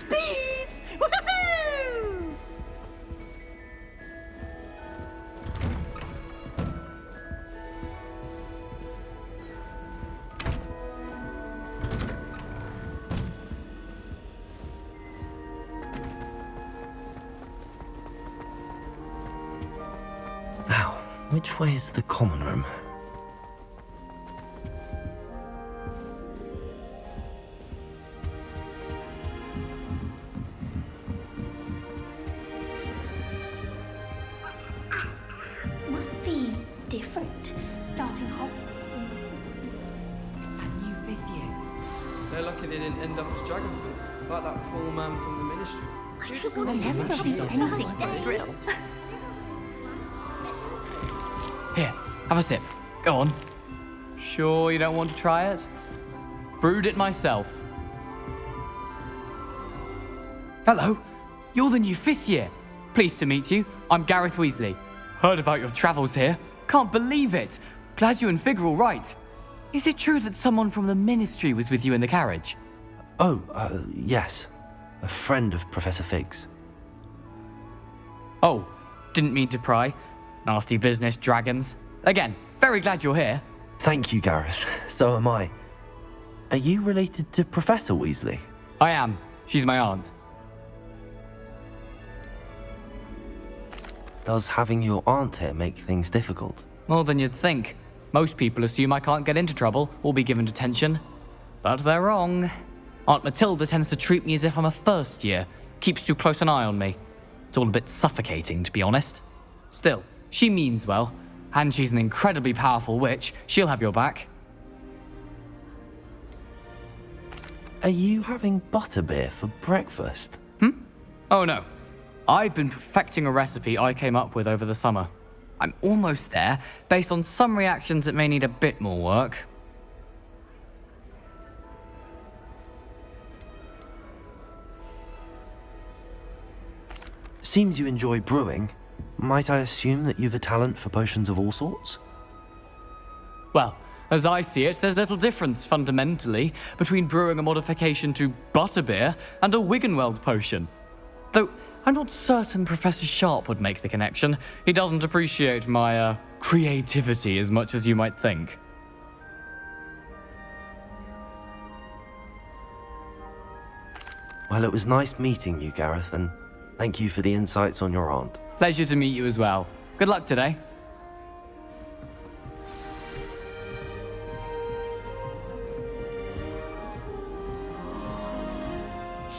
Speeds! Woohoo! Now, which way is the common room? Must be different, starting Hogwarts. That new fifth year. They're lucky they didn't end up as Dragonfoot, like that poor man from the Ministry. I don't want to do anything thrilled. Here, have a sip. Go on. Sure you don't want to try it? Brewed it myself. Hello, you're the new fifth year. Pleased to meet you. I'm Gareth Weasley. Heard about your travels here. Can't believe it. Glad you and Fig are all right. Is it true that someone from the Ministry was with you in the carriage? Oh, yes. A friend of Professor Fig's. Oh, didn't mean to pry. Nasty business, dragons. Again, very glad you're here. Thank you, Gareth. So am I. Are you related to Professor Weasley? I am. She's my aunt. Does having your aunt here make things difficult? More than you'd think. Most people assume I can't get into trouble or be given detention. But they're wrong. Aunt Matilda tends to treat me as if I'm a first year. Keeps too close an eye on me. It's all a bit suffocating, to be honest. Still, she means well. And she's an incredibly powerful witch. She'll have your back. Are you having butterbeer for breakfast? Oh no. I've been perfecting a recipe I came up with over the summer. I'm almost there, based on some reactions that may need a bit more work. Seems you enjoy brewing. Might I assume that you've a talent for potions of all sorts? Well, as I see it, there's little difference, fundamentally, between brewing a modification to butterbeer and a Wiggenweld potion. Though, I'm not certain Professor Sharp would make the connection. He doesn't appreciate my, creativity as much as you might think. Well, it was nice meeting you, Gareth, and thank you for the insights on your aunt. Pleasure to meet you as well. Good luck today.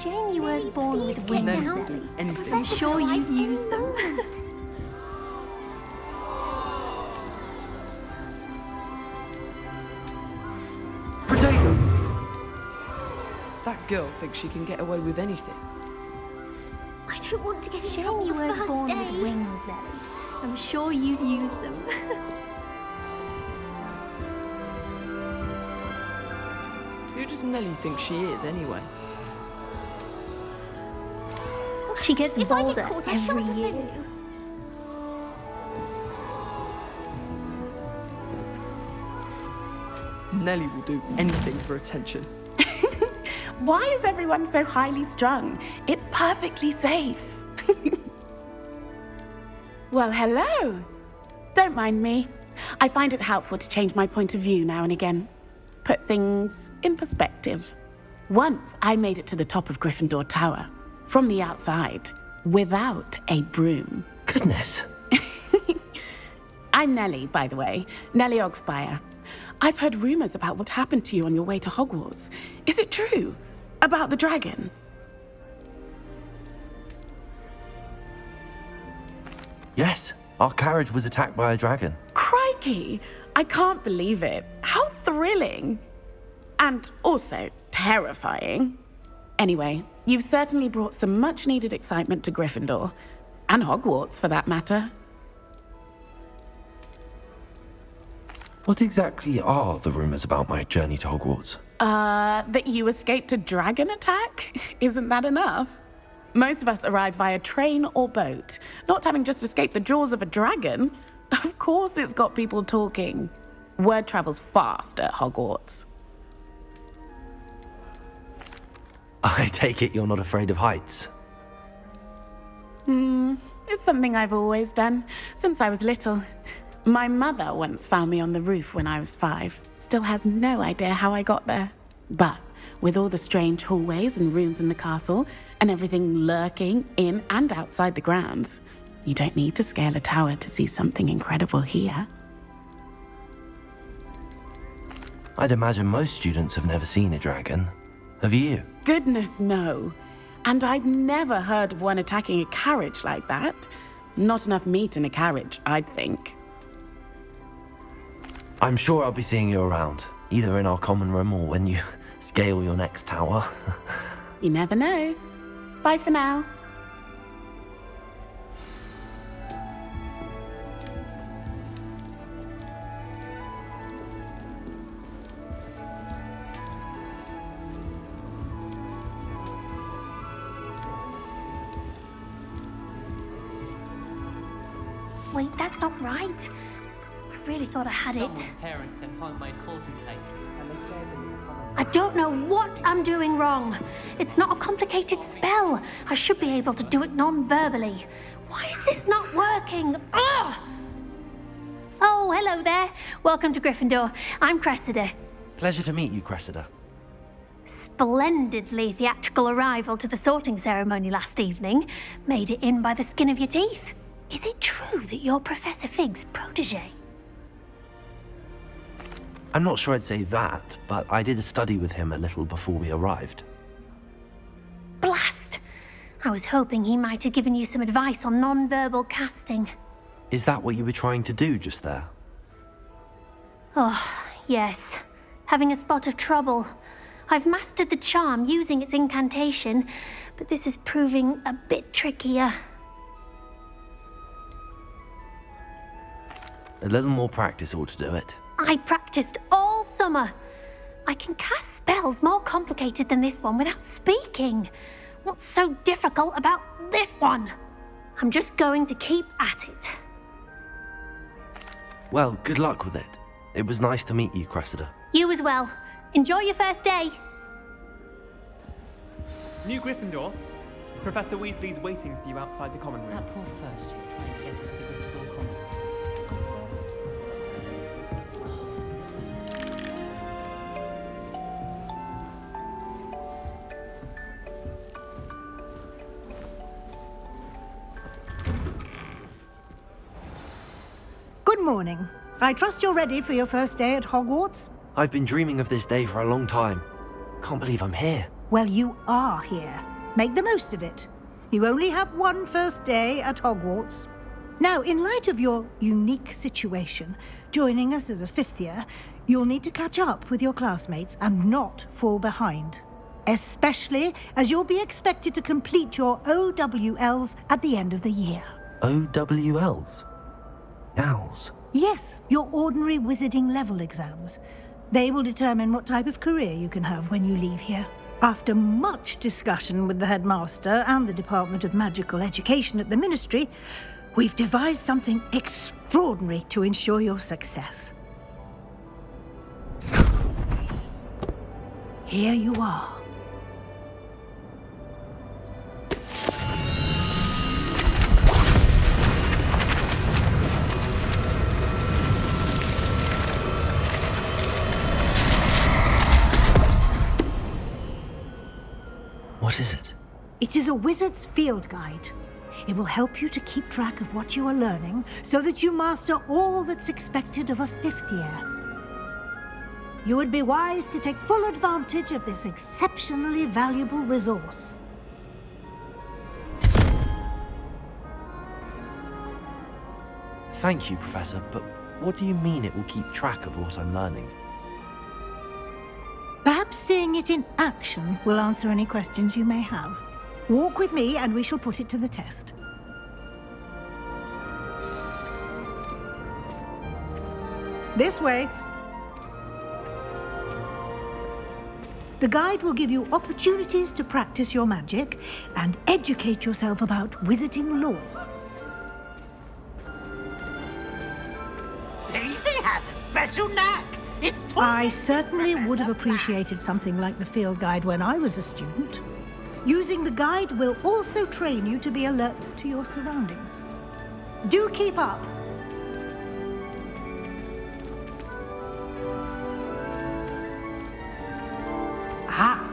Shame you weren't born with wings, Nelly. I'm sure you'd use them. Protego! That girl thinks she can get away with anything. I don't want to get in Shame trouble you the weren't first born day. with wings, Nelly. I'm sure you'd use them. Who does Nelly think she is, anyway? She gets If I bolder get caught, I every shan't year. defend you. Nelly will do anything for attention. Why is everyone so highly strung? It's perfectly safe. Well, hello. Don't mind me. I find it helpful to change my point of view now and again. Put things in perspective. Once I made it to the top of Gryffindor Tower, from the outside, without a broom. Goodness. I'm Nellie, by the way. Nellie Ogspire. I've heard rumors about what happened to you on your way to Hogwarts. Is it true? About the dragon? Yes, our carriage was attacked by a dragon. Crikey! I can't believe it. How thrilling! And also terrifying. Anyway, you've certainly brought some much-needed excitement to Gryffindor. And Hogwarts, for that matter. What exactly are the rumors about my journey to Hogwarts? That you escaped a dragon attack? Isn't that enough? Most of us arrive via train or boat, not having just escaped the jaws of a dragon. Of course it's got people talking. Word travels fast at Hogwarts. I take it you're not afraid of heights. It's something I've always done, since I was little. My mother once found me on the roof when I was 5. Still has no idea how I got there. But with all the strange hallways and rooms in the castle, and everything lurking in and outside the grounds, you don't need to scale a tower to see something incredible here. I'd imagine most students have never seen a dragon. Have you? Goodness, no. And I've never heard of one attacking a carriage like that. Not enough meat in a carriage, I'd think. I'm sure I'll be seeing you around, either in our common room or when you scale your next tower. You never know. Bye for now. Wait, that's not right. I really thought I had it. Parents sent homemade cauldron cake, and they said that you come I don't know what I'm doing wrong. It's not a complicated spell. I should be able to do it non-verbally. Why is this not working? Ugh! Oh, hello there. Welcome to Gryffindor. I'm Cressida. Pleasure to meet you, Cressida. Splendidly theatrical arrival to the sorting ceremony last evening. Made it in by the skin of your teeth. Is it true that you're Professor Fig's protege? I'm not sure I'd say that, but I did study with him a little before we arrived. Blast! I was hoping he might have given you some advice on non-verbal casting. Is that what you were trying to do just there? Oh, yes. Having a spot of trouble. I've mastered the charm using its incantation, but this is proving a bit trickier. A little more practice ought to do it. I practiced all summer. I can cast spells more complicated than this one without speaking. What's so difficult about this one? I'm just going to keep at it. Well, good luck with it. It was nice to meet you, Cressida. You as well. Enjoy your first day. New Gryffindor. Professor Weasley's waiting for you outside the common room. that poor first year trying to get into the Gryffindor common. Good morning. I trust you're ready for your first day at Hogwarts? I've been dreaming of this day for a long time. Can't believe I'm here. Well, you are here. Make the most of it. You only have one first day at Hogwarts. Now, in light of your unique situation, joining us as a 5th year, you'll need to catch up with your classmates and not fall behind. Especially as you'll be expected to complete your OWLs at the end of the year. OWLs? Owls? Yes, your ordinary wizarding level exams. They will determine what type of career you can have when you leave here. After much discussion with the headmaster and the Department of Magical Education at the Ministry, we've devised something extraordinary to ensure your success. Here you are. What is it? It is a wizard's field guide. It will help you to keep track of what you are learning so that you master all that's expected of a 5th year. You would be wise to take full advantage of this exceptionally valuable resource. Thank you, Professor, but what do you mean it will keep track of what I'm learning? Perhaps seeing it in action will answer any questions you may have. Walk with me and we shall put it to the test. This way. The guide will give you opportunities to practice your magic and educate yourself about wizarding lore. Daisy has a special knack. It's I certainly would have appreciated something like the field guide when I was a student. Using the guide will also train you to be alert to your surroundings. Do keep up! Ah,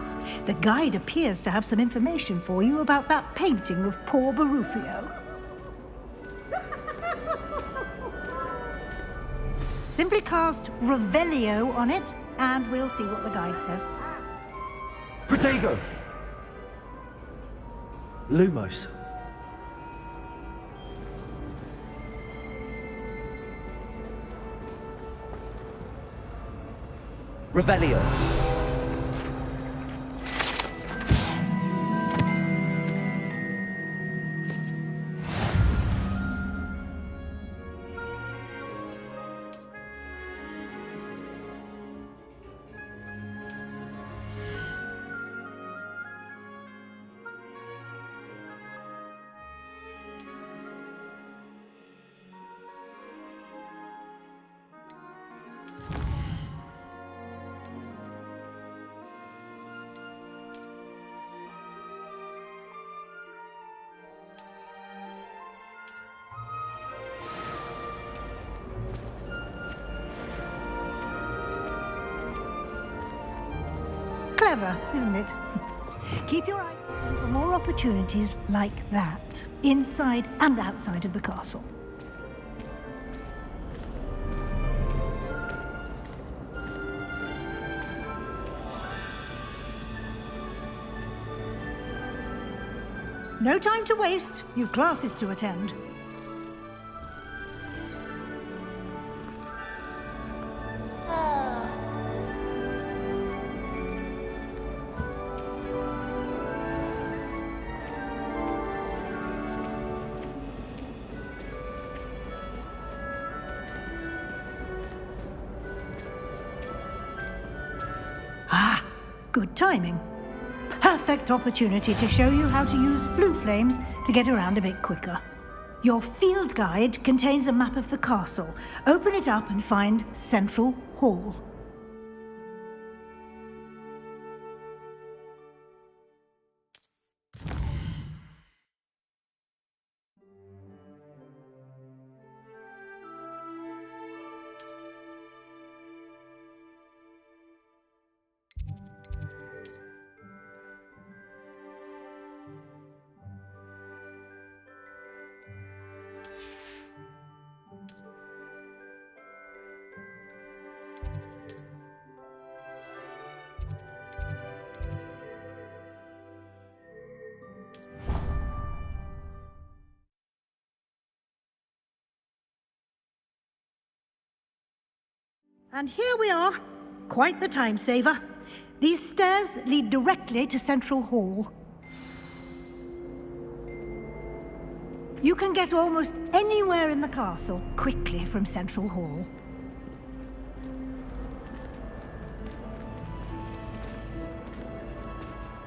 the guide appears to have some information for you about that painting of poor Barufio. Simply cast Revelio on it, and we'll see what the guide says. Protego! Lumos. Revelio. Clever, isn't it? Keep your eyes open for more opportunities like that, inside and outside of the castle. No time to waste. You've classes to attend. Ah, good timing. Perfect opportunity to show you how to use flue flames to get around a bit quicker. Your field guide contains a map of the castle. Open it up and find Central Hall. And here we are. Quite the time saver. These stairs lead directly to Central Hall. You can get almost anywhere in the castle quickly from Central Hall.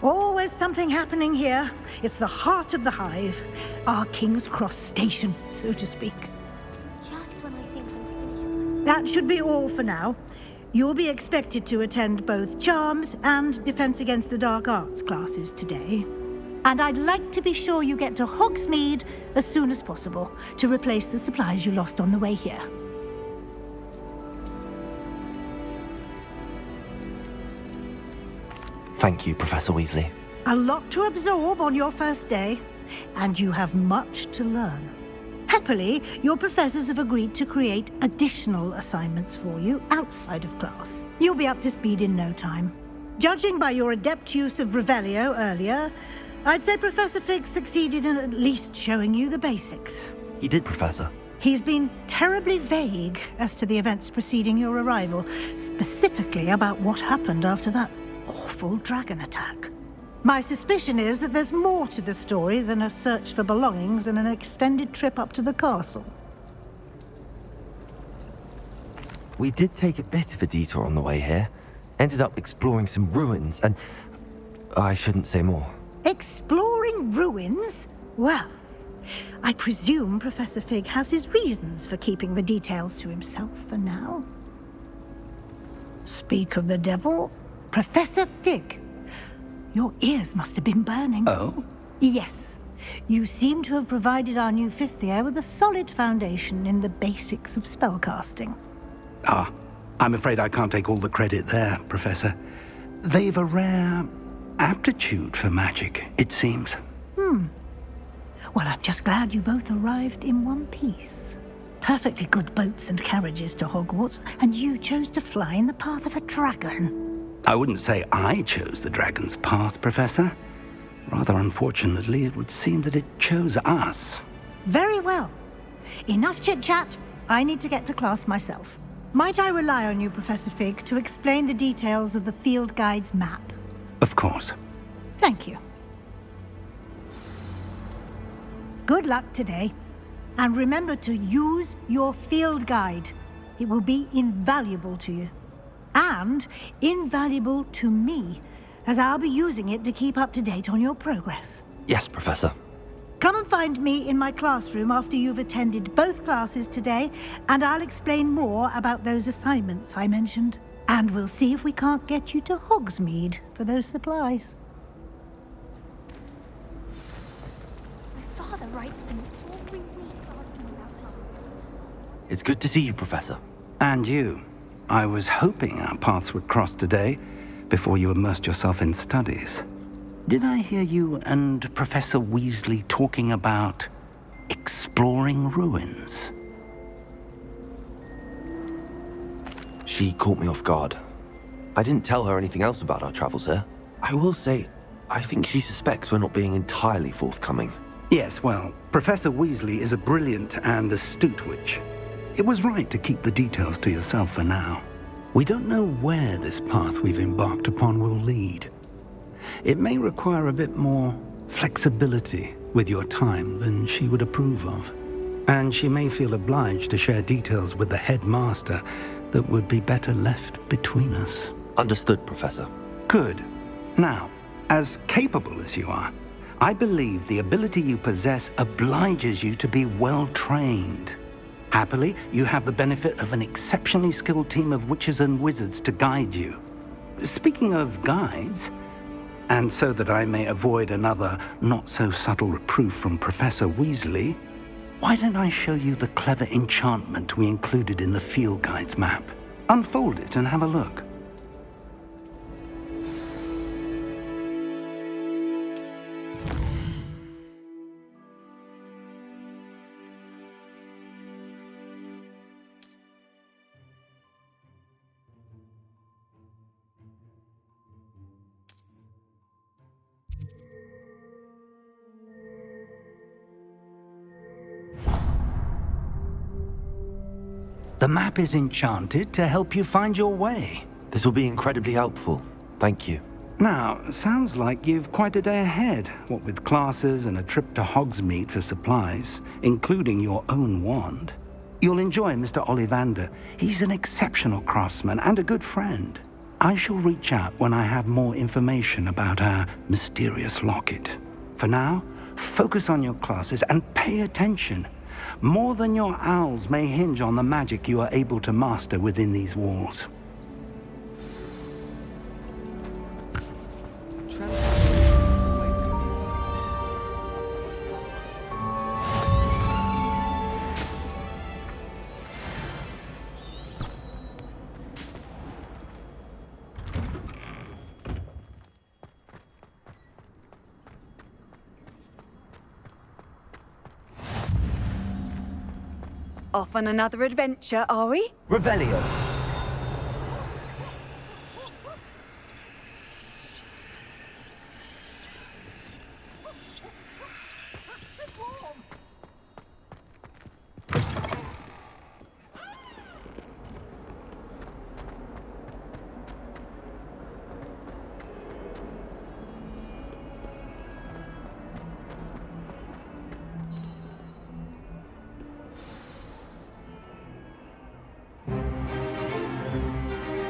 Always something happening here. It's the heart of the hive. Our King's Cross station, so to speak. Just when I think I'm finished. That should be all for now. You'll be expected to attend both Charms and Defense Against the Dark Arts classes today. And I'd like to be sure you get to Hogsmeade as soon as possible to replace the supplies you lost on the way here. Thank you, Professor Weasley. A lot to absorb on your first day, and you have much to learn. Happily, your professors have agreed to create additional assignments for you outside of class. You'll be up to speed in no time. Judging by your adept use of Revelio earlier, I'd say Professor Fig succeeded in at least showing you the basics. He did, Professor. He's been terribly vague as to the events preceding your arrival, specifically about what happened after that awful dragon attack. My suspicion is that there's more to the story than a search for belongings and an extended trip up to the castle. We did take a bit of a detour on the way here. Ended up exploring some ruins and... I shouldn't say more. Exploring ruins? Well, I presume Professor Fig has his reasons for keeping the details to himself for now. Speak of the devil, Professor Fig. Your ears must have been burning. Oh? Yes. You seem to have provided our new fifth year with a solid foundation in the basics of spellcasting. Ah, I'm afraid I can't take all the credit there, Professor. They've a rare aptitude for magic, it seems. Well, I'm just glad you both arrived in one piece. Perfectly good boats and carriages to Hogwarts, and you chose to fly in the path of a dragon. I wouldn't say I chose the dragon's path, Professor. Rather unfortunately, it would seem that it chose us. Very well. Enough chit-chat. I need to get to class myself. Might I rely on you, Professor Fig, to explain the details of the field guide's map? Of course. Thank you. Good luck today. And remember to use your field guide. It will be invaluable to you. And invaluable to me, as I'll be using it to keep up to date on your progress. Yes, Professor. Come and find me in my classroom after you've attended both classes today, and I'll explain more about those assignments I mentioned. And we'll see if we can't get you to Hogsmeade for those supplies. My father writes to me every week asking about class. It's good to see you, Professor. And you. I was hoping our paths would cross today, before you immersed yourself in studies. Did I hear you and Professor Weasley talking about exploring ruins? She caught me off guard. I didn't tell her anything else about our travels here. I will say, I think she suspects we're not being entirely forthcoming. Yes, well, Professor Weasley is a brilliant and astute witch. It was right to keep the details to yourself for now. We don't know where this path we've embarked upon will lead. It may require a bit more flexibility with your time than she would approve of. And she may feel obliged to share details with the headmaster that would be better left between us. Understood, Professor. Good. Now, as capable as you are, I believe the ability you possess obliges you to be well trained. Happily, you have the benefit of an exceptionally skilled team of witches and wizards to guide you. Speaking of guides, and so that I may avoid another not-so-subtle reproof from Professor Weasley, why don't I show you the clever enchantment we included in the field guide's map? Unfold it and have a look. The map is enchanted to help you find your way. This will be incredibly helpful. Thank you. Now, sounds like you've quite a day ahead, what with classes and a trip to Hogsmeade for supplies, including your own wand. You'll enjoy Mr. Ollivander. He's an exceptional craftsman and a good friend. I shall reach out when I have more information about our mysterious locket. For now, focus on your classes and pay attention. More than your owls may hinge on the magic you are able to master within these walls. Off on another adventure, are we? Revelio.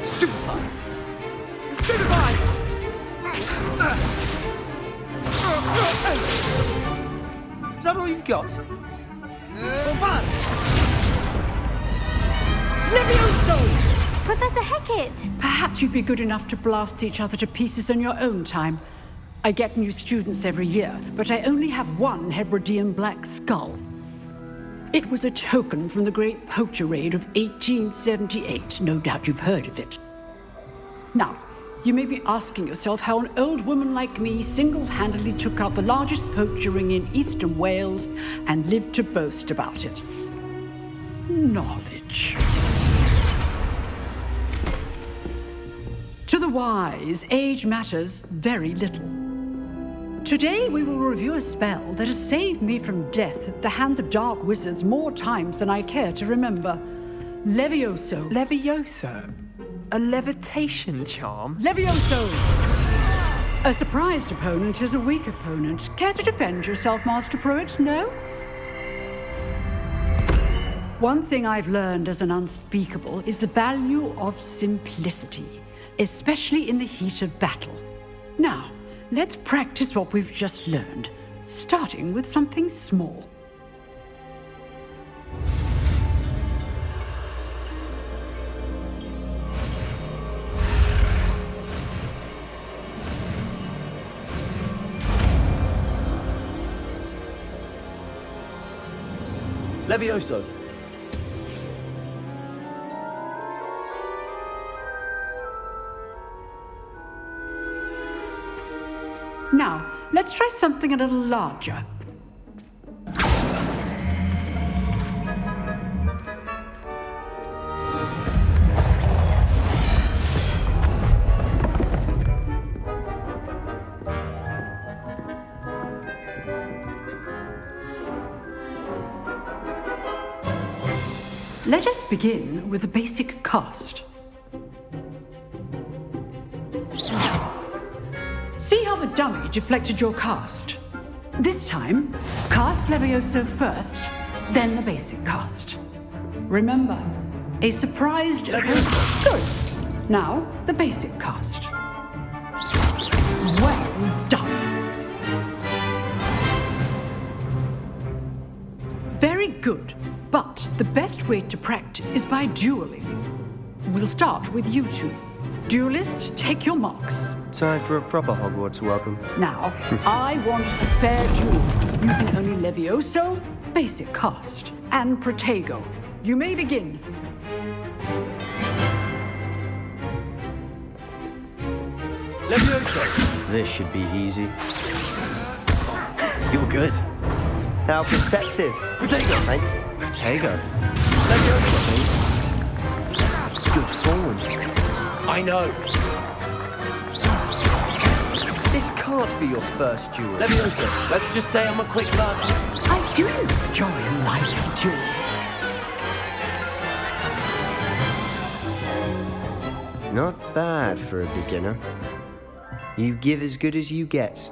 Stupefy! Stupefy! Is that all you've got? Professor Hecat! Perhaps you'd be good enough to blast each other to pieces on your own time. I get new students every year, but I only have one Hebridean black skull. It was a token from the Great Poacher Raid of 1878. No doubt you've heard of it. Now, you may be asking yourself how an old woman like me single-handedly took out the largest poacher ring in eastern Wales and lived to boast about it. Knowledge. To the wise, age matters very little. Today we will review a spell that has saved me from death at the hands of dark wizards more times than I care to remember. Levioso. Levioso? A levitation charm? Levioso! A surprised opponent is a weak opponent. Care to defend yourself, Master Pruitt? No? One thing I've learned as an unspeakable is the value of simplicity, especially in the heat of battle. Now, let's practice what we've just learned, starting with something small. Levioso. Now, let's try something a little larger. Let us begin with the basic cast. See how the dummy deflected your cast? This time, cast Levioso first, then the basic cast. Remember, a surprised opponent. Good. Now, the basic cast. Well done. Very good. But the best way to practice is by dueling. We'll start with you two. Duelists, take your marks. Time for a proper Hogwarts welcome. Now, I want a fair duel, using only Levioso, basic cast, and Protego. You may begin. Levioso. This should be easy. You're good. How perceptive. Protego. Hey, Protego. Levioso. Good form. I know. This can't be your first duel. Levioso, let's just say I'm a quick learner. I do enjoy live duel. Not bad for a beginner. You give as good as you get.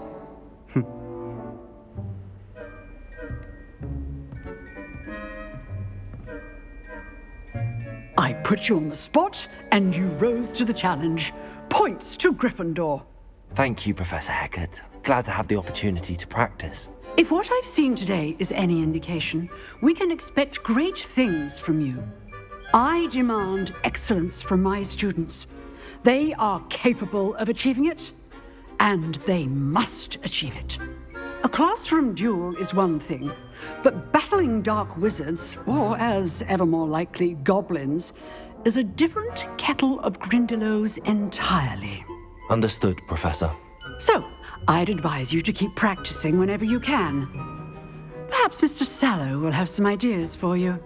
I put you on the spot, and you rose to the challenge. Points to Gryffindor. Thank you, Professor Hecat. Glad to have the opportunity to practice. If what I've seen today is any indication, we can expect great things from you. I demand excellence from my students. They are capable of achieving it, and they must achieve it. A classroom duel is one thing, but battling dark wizards, or as ever more likely, goblins, is a different kettle of Grindylows entirely. Understood, Professor. So, I'd advise you to keep practicing whenever you can. Perhaps Mr. Sallow will have some ideas for you.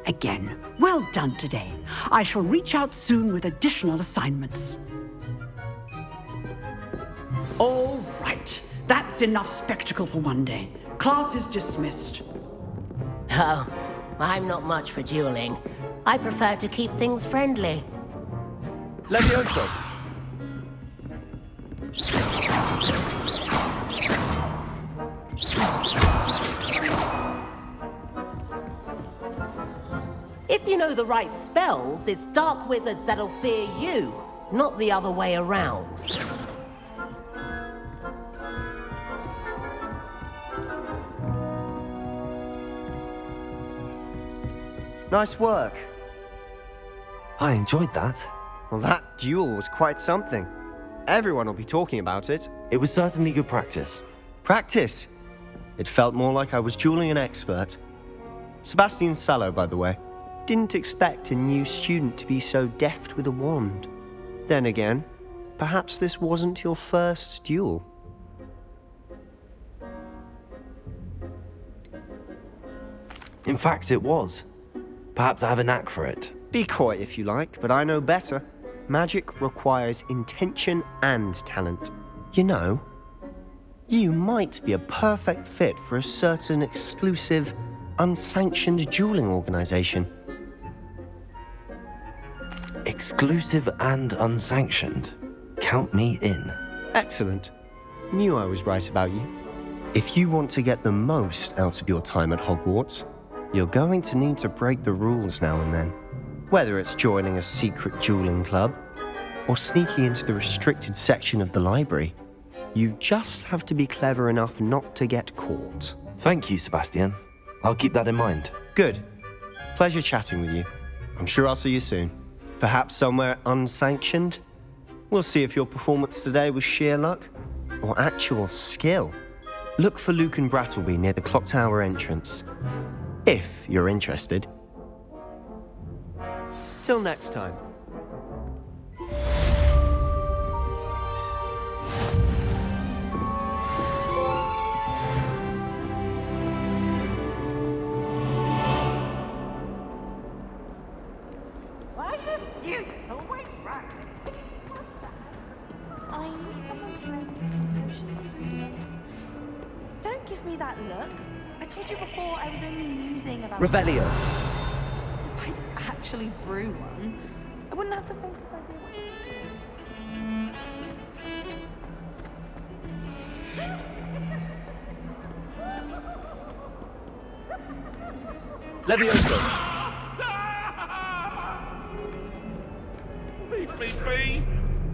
Again, well done today. I shall reach out soon with additional assignments. All right. That's enough spectacle for one day. Class is dismissed. Oh, I'm not much for dueling. I prefer to keep things friendly. Levioso. If you know the right spells, it's dark wizards that'll fear you, not the other way around. Nice work. I enjoyed that. Well, that duel was quite something. Everyone will be talking about it. It was certainly good practice. Practice? It felt more like I was dueling an expert. Sebastian Sallow, by the way. Didn't expect a new student to be so deft with a wand. Then again, perhaps this wasn't your first duel. In fact, it was. Perhaps I have a knack for it. Be coy if you like, but I know better. Magic requires intention and talent. You know, you might be a perfect fit for a certain exclusive, unsanctioned dueling organization. Exclusive and unsanctioned. Count me in. Excellent. Knew I was right about you. If you want to get the most out of your time at Hogwarts, you're going to need to break the rules now and then. Whether it's joining a secret dueling club or sneaking into the restricted section of the library, you just have to be clever enough not to get caught. Thank you, Sebastian. I'll keep that in mind. Good. Pleasure chatting with you. I'm sure I'll see you soon. Perhaps somewhere unsanctioned? We'll see if your performance today was sheer luck or actual skill. Look for Luke and Brattleby near the clock tower entrance. If you're interested. Till next time. Don't give me that look. I told you before I was only musing about... Revelio. If I'd actually brew one, I wouldn't have to think if I did. Levioso. Leave me be.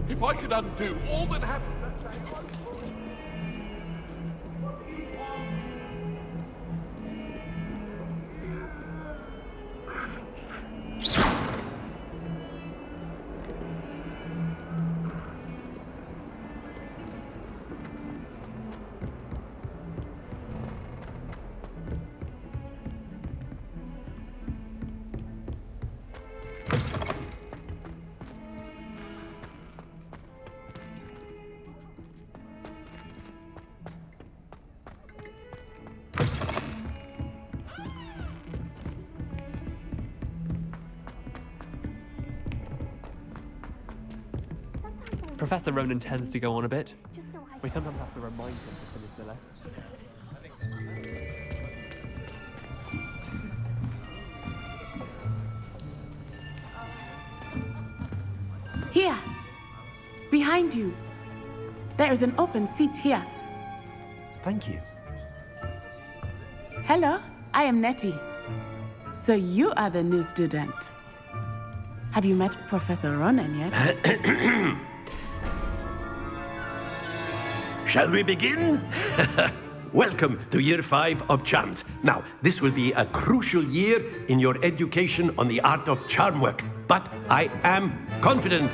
If I could undo all that happened that day, Professor Ronan tends to go on a bit. We sometimes have to remind him to finish the lesson. Here. Behind you. There is an open seat here. Thank you. Hello, I am Nettie. So you are the new student. Have you met Professor Ronan yet? Shall we begin? Welcome to Year 5 of Charms. Now, this will be a crucial year in your education on the art of charm work, but I am confident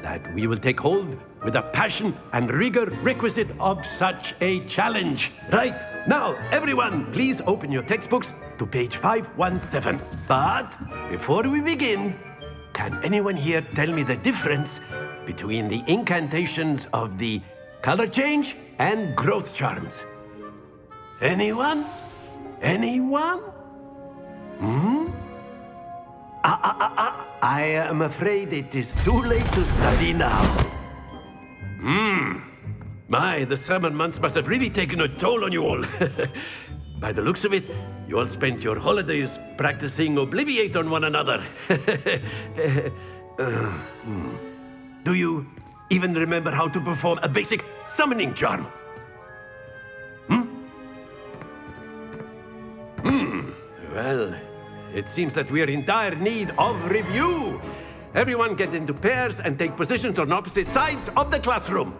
that we will take hold with the passion and rigor requisite of such a challenge. Right, now, everyone, please open your textbooks to page 517. But before we begin, can anyone here tell me the difference between the incantations of the color change and growth charms? Anyone? Anyone? I am afraid it is too late to study now. My, the summer months must have really taken a toll on you all. By the looks of it, you all spent your holidays practicing Obliviate on one another. Do you even remember how to perform a basic summoning charm? Well, it seems that we are in dire need of review. Everyone get into pairs and take positions on opposite sides of the classroom.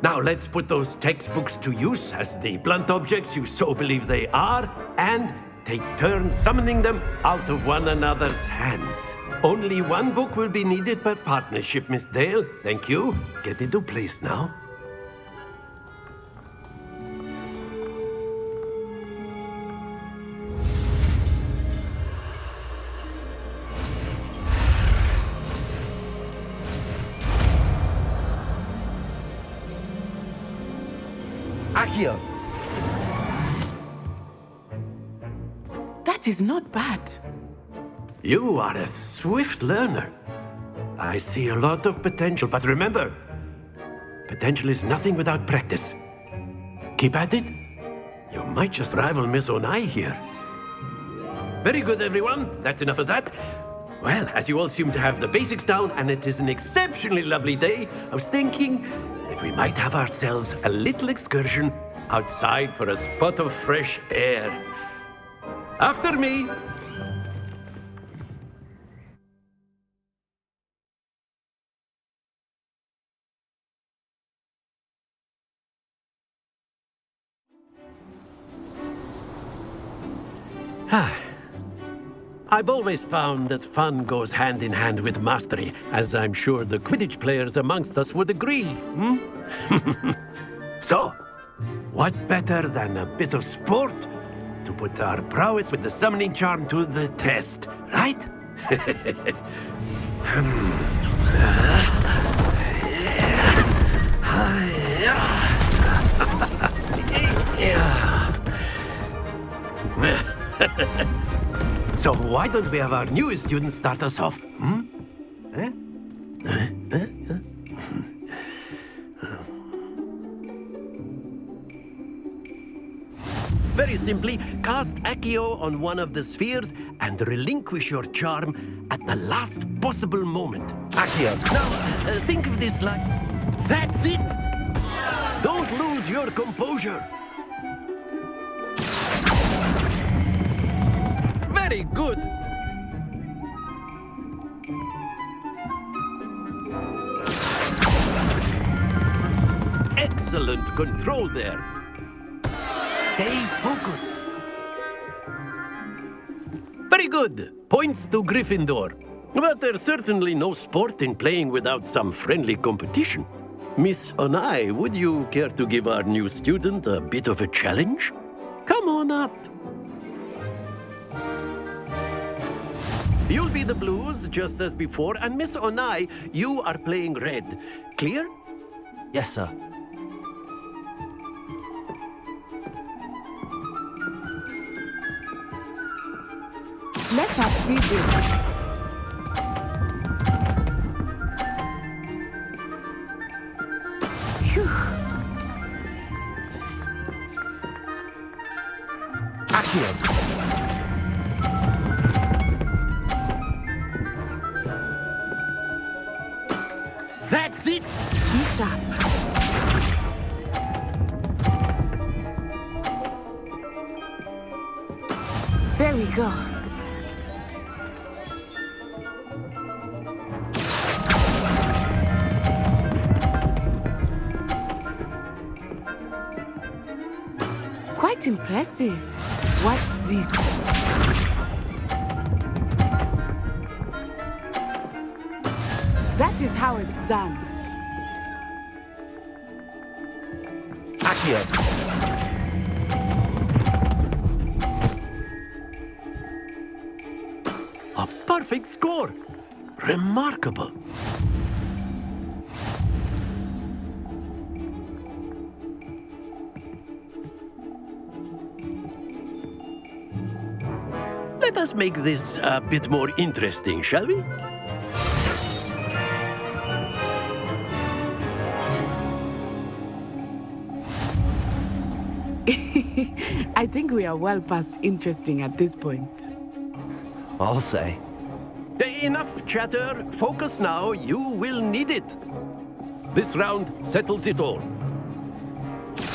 Now let's put those textbooks to use as the blunt objects you so believe they are, and take turns summoning them out of one another's hands. Only one book will be needed per partnership, Miss Dale. Thank you. Get into place now. Accio! That is not bad. You are a swift learner. I see a lot of potential, but remember, potential is nothing without practice. Keep at it. You might just rival Miss Onai here. Very good, everyone. That's enough of that. Well, as you all seem to have the basics down, and it is an exceptionally lovely day, I was thinking that we might have ourselves a little excursion outside for a spot of fresh air. After me. I've always found that fun goes hand in hand with mastery, as I'm sure the Quidditch players amongst us would agree. So, what better than a bit of sport to put our prowess with the summoning charm to the test, right? So why don't we have our newest student start us off? Very simply, cast Accio on one of the spheres and relinquish your charm at the last possible moment. Accio. Now, think of this like... That's it! Don't lose your composure. Very good. Excellent control there. Stay focused. Very good. Points to Gryffindor. But there's certainly no sport in playing without some friendly competition. Miss Onai, would you care to give our new student a bit of a challenge? Come on up. You'll be the blues, just as before, and Miss Onai, you are playing red. Clear? Yes, sir. Let us see this. Phew. Accio. That's it! Be sharp. There we go. Quite impressive. Watch this. That is how it's done. Accio. A perfect score. Remarkable. Let us make this a bit more interesting, shall we? I think we are well past interesting at this point. I'll say. Enough chatter. Focus now. You will need it. This round settles it all.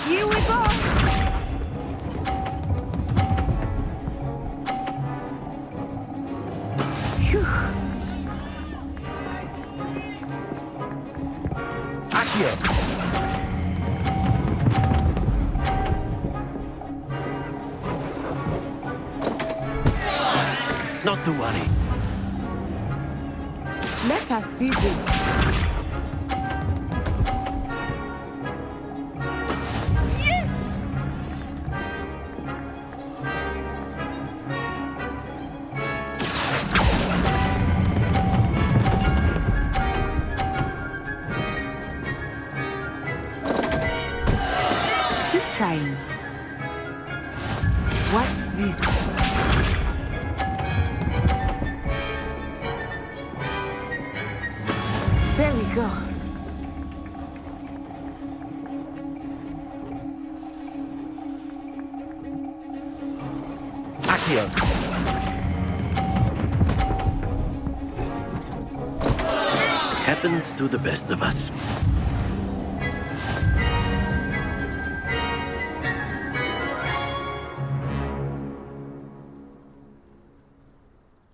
Here we go! Phew. Accio. Not to worry. Let us see this. Yes! Keep trying. Watch this. There we go. Accio. Happens to the best of us.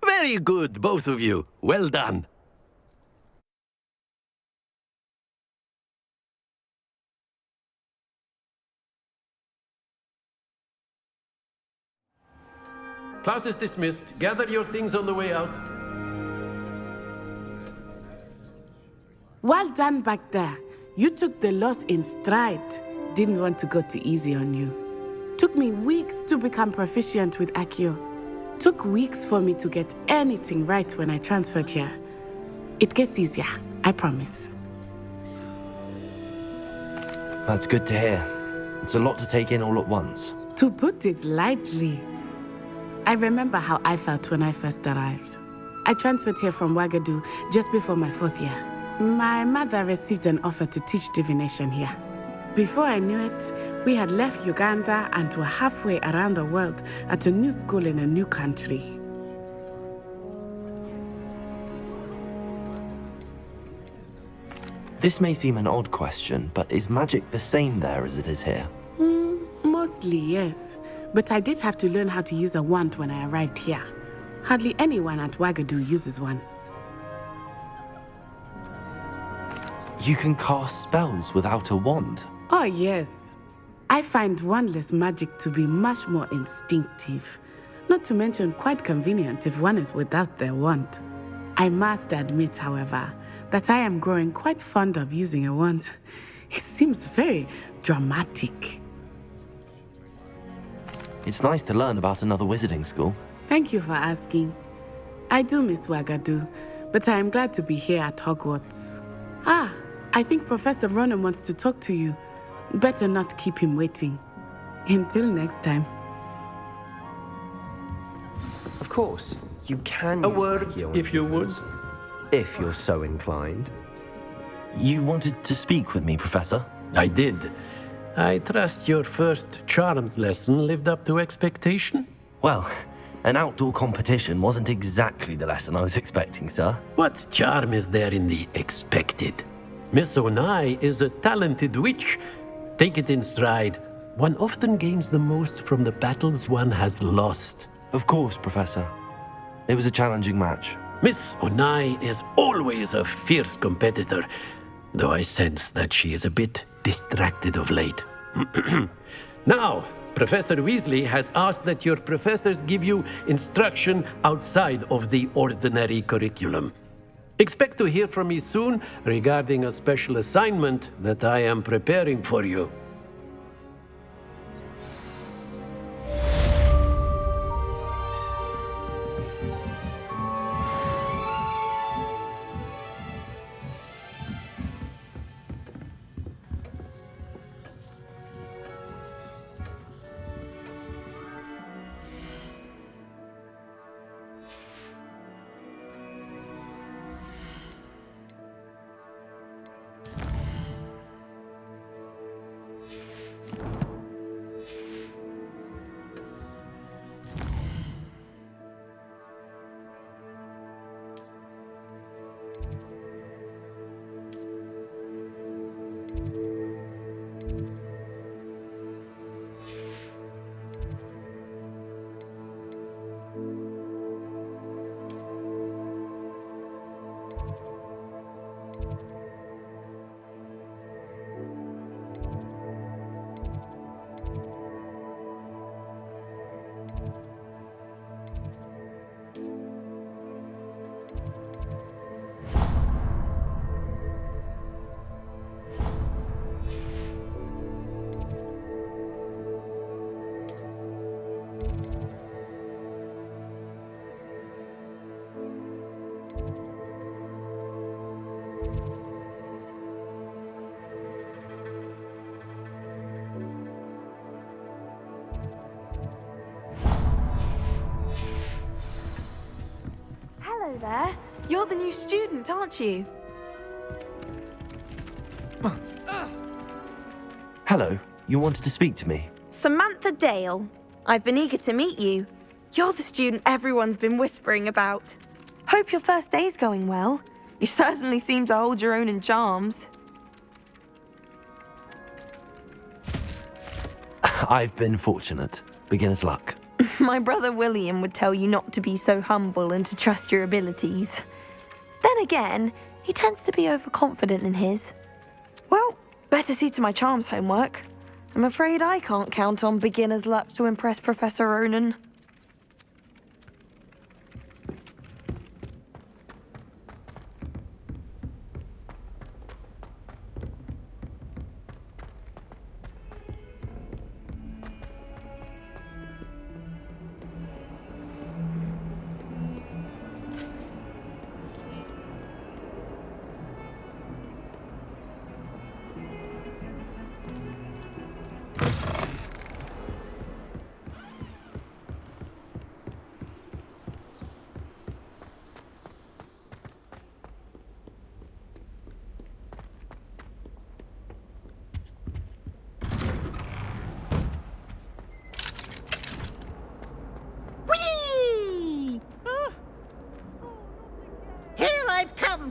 Very good, both of you. Well done. Class is dismissed. Gather your things on the way out. Well done back there. You took the loss in stride. Didn't want to go too easy on you. Took me weeks to become proficient with Accio. Took weeks for me to get anything right when I transferred here. It gets easier, I promise. That's good to hear. It's a lot to take in all at once. To put it lightly, I remember how I felt when I first arrived. I transferred here from Wagadu just before my 4th year. My mother received an offer to teach divination here. Before I knew it, we had left Uganda and were halfway around the world at a new school in a new country. This may seem an odd question, but is magic the same there as it is here? Mostly, yes. But I did have to learn how to use a wand when I arrived here. Hardly anyone at Wagadu uses one. You can cast spells without a wand. Oh, yes. I find wandless magic to be much more instinctive. Not to mention quite convenient if one is without their wand. I must admit, however, that I am growing quite fond of using a wand. It seems very dramatic. It's nice to learn about another wizarding school. Thank you for asking. I do miss Wagadu, but I am glad to be here at Hogwarts. Ah, I think Professor Ronan wants to talk to you. Better not keep him waiting. Until next time. Of course, you can A use word, Accio on if you humans, if you're so inclined. You wanted to speak with me, Professor? I did. I trust your first charms lesson lived up to expectation? Well, an outdoor competition wasn't exactly the lesson I was expecting, sir. What charm is there in the expected? Miss Onai is a talented witch. Take it in stride. One often gains the most from the battles one has lost. Of course, Professor. It was a challenging match. Miss Onai is always a fierce competitor, though I sense that she is a bit distracted of late. Now, Professor Weasley has asked that your professors give you instruction outside of the ordinary curriculum. Expect to hear from me soon regarding a special assignment that I am preparing for you. there. You're the new student, aren't you? Hello, you wanted to speak to me? Samantha Dale. I've been eager to meet you. You're the student everyone's been whispering about. Hope your first day's going well. You certainly seem to hold your own in charms. I've been fortunate. Beginner's luck. My brother William would tell you not to be so humble and to trust your abilities. Then again, he tends to be overconfident in his. Well, better see to my charms homework. I'm afraid I can't count on beginner's luck to impress Professor Ronan.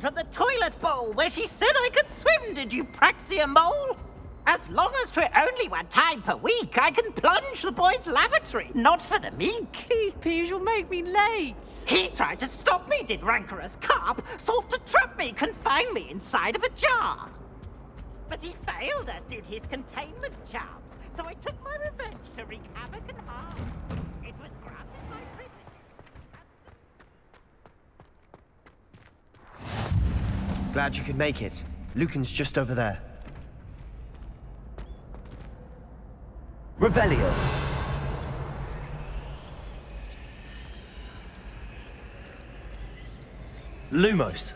From the toilet bowl where she said I could swim, did you praxia mole? As long as 'twere only one time per week, I can plunge the boy's lavatory, not for the meek. These peas will make me late. He tried to stop me, did rancorous carp, sought to trap me, confine me inside of a jar. But he failed, as did his containment charms, so I took my revenge to wreak havoc and harm. It was granted my privilege. Glad you could make it. Lucan's just over there. Revelio. Lumos.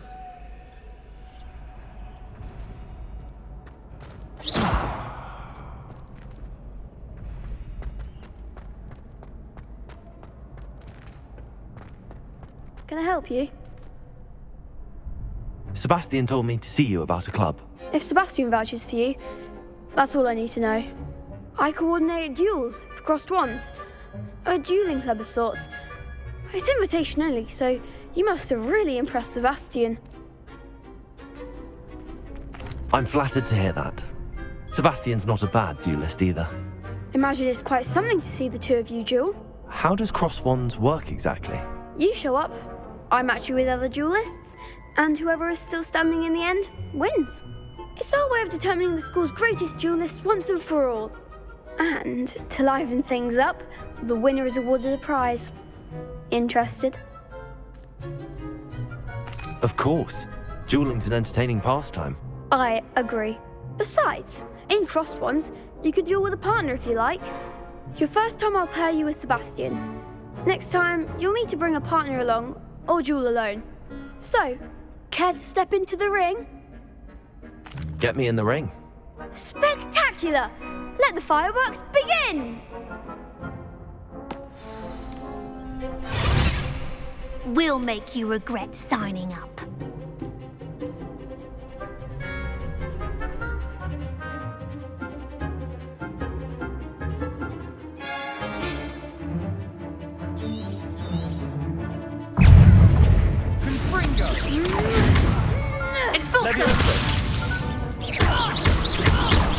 Can I help you? Sebastian told me to see you about a club. If Sebastian vouches for you, that's all I need to know. I coordinate duels for crossed wands. A dueling club of sorts. It's invitation only, so you must have really impressed Sebastian. I'm flattered to hear that. Sebastian's not a bad duelist either. Imagine it's quite something to see the two of you duel. How does cross wands work exactly? You show up, I match you with other duelists, and whoever is still standing in the end wins. It's our way of determining the school's greatest duelist once and for all. And to liven things up, the winner is awarded a prize. Interested? Of course. Dueling's an entertaining pastime. I agree. Besides, in crossed ones, you can duel with a partner if you like. Your first time I'll pair you with Sebastian. Next time, you'll need to bring a partner along, or duel alone. So, care to step into the ring? Get me in the ring. Spectacular! Let the fireworks begin! We'll make you regret signing up.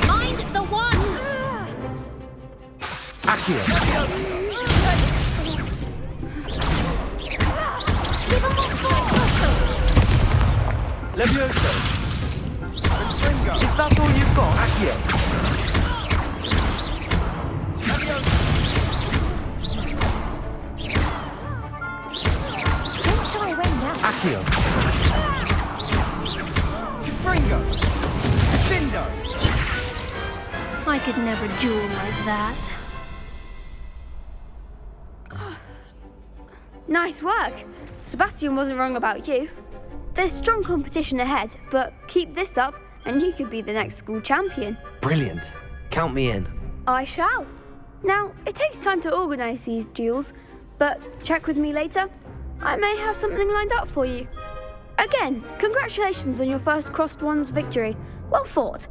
Mind the one! Accio. Levioso! Is that all you've got? Accio! Don't shy away now. Accio! Fringo! Cindo! I could never duel like that. Nice work. Sebastian wasn't wrong about you. There's strong competition ahead, but keep this up and you could be the next school champion. Brilliant. Count me in. I shall. Now, it takes time to organise these duels, but check with me later I may have something lined up for you. Again, congratulations on your first Crossed Ones victory. Well fought.